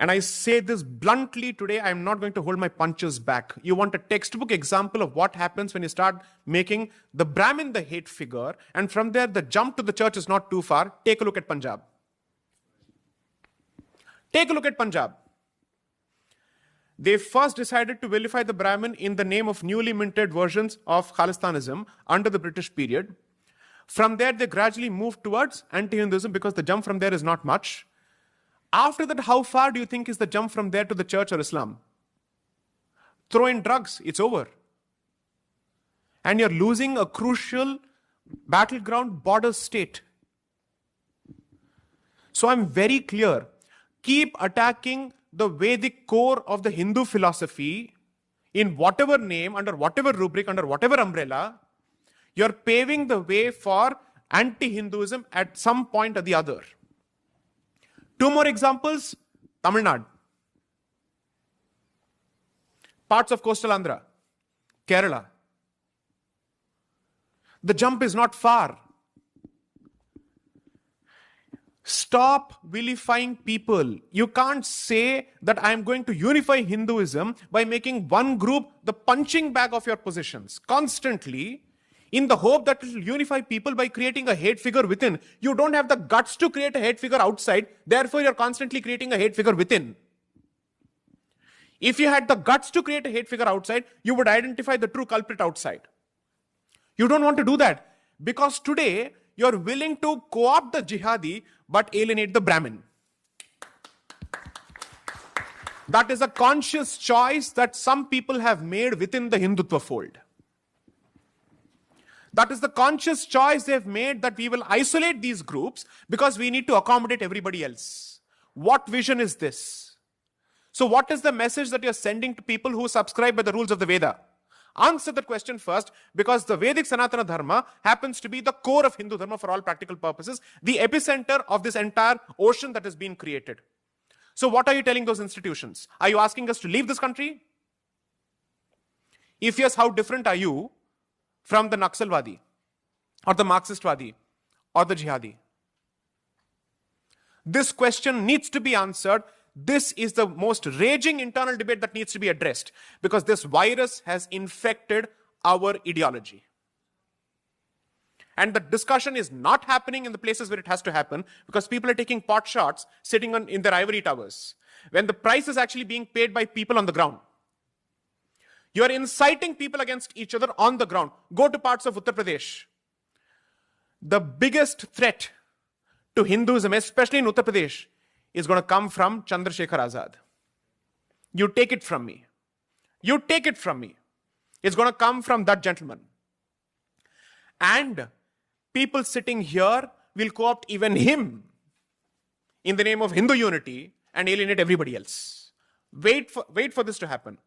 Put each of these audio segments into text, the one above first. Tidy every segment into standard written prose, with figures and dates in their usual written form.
And I say this bluntly today, I'm not going to hold my punches back. You want a textbook example of what happens when you start making the Brahmin the hate figure, and from there the jump to the church is not too far. Take a look at Punjab. Take a look at Punjab. They first decided to vilify the Brahmin in the name of newly minted versions of Khalistanism under the British period. From there, they gradually moved towards anti-Hinduism because the jump from there is not much. After that, how far do you think is the jump from there to the church or Islam? Throw in drugs, it's over. And you're losing a crucial battleground border state. So I'm very clear. Keep attacking the Vedic core of the Hindu philosophy in whatever name, under whatever rubric, under whatever umbrella. You're paving the way for anti-Hinduism at some point or the other. Two more examples. Tamil Nadu. Parts of coastal Andhra. Kerala. The jump is not far. Stop vilifying people. You can't say that I am going to unify Hinduism by making one group the punching bag of your positions constantly, in the hope that it will unify people by creating a hate figure within. You don't have the guts to create a hate figure outside, therefore you're constantly creating a hate figure within. If you had the guts to create a hate figure outside, you would identify the true culprit outside. You don't want to do that, because today you're willing to co-opt the jihadi but alienate the Brahmin. That is a conscious choice that some people have made within the Hindutva fold. That is the conscious choice they've made, that we will isolate these groups because we need to accommodate everybody else. What vision is this? So what is the message that you're sending to people who subscribe by the rules of the Veda? Answer that question first, because the Vedic Sanatana Dharma happens to be the core of Hindu Dharma for all practical purposes, the epicenter of this entire ocean that has been created. So what are you telling those institutions? Are you asking us to leave this country? If yes, how different are you from the Naxalwadi, or the Marxistwadi, or the Jihadi? This question needs to be answered. This is the most raging internal debate that needs to be addressed, because this virus has infected our ideology. And the discussion is not happening in the places where it has to happen, because people are taking pot shots sitting in their ivory towers, when the price is actually being paid by people on the ground. You are inciting people against each other on the ground. Go to parts of Uttar Pradesh. The biggest threat to Hinduism, especially in Uttar Pradesh, is going to come from Chandrasekhar Azad. You take it from me. You take it from me. It's going to come from that gentleman. And people sitting here will co-opt even him in the name of Hindu unity and alienate everybody else. Wait for this to happen.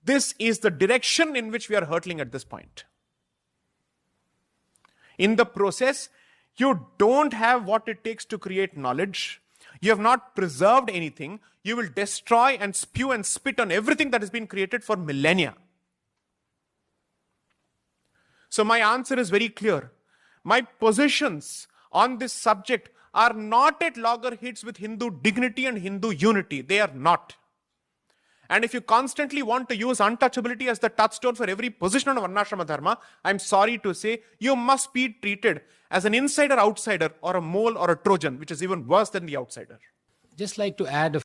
This is the direction in which we are hurtling at this point. In the process, you don't have what it takes to create knowledge. You have not preserved anything. You will destroy and spew and spit on everything that has been created for millennia. So my answer is very clear. My positions on this subject are not at loggerheads with Hindu dignity and Hindu unity. They are not. And if you constantly want to use untouchability as the touchstone for every position on Varnashrama Dharma, I'm sorry to say, you must be treated as an insider-outsider, or a mole or a Trojan, which is even worse than the outsider. Just like to add a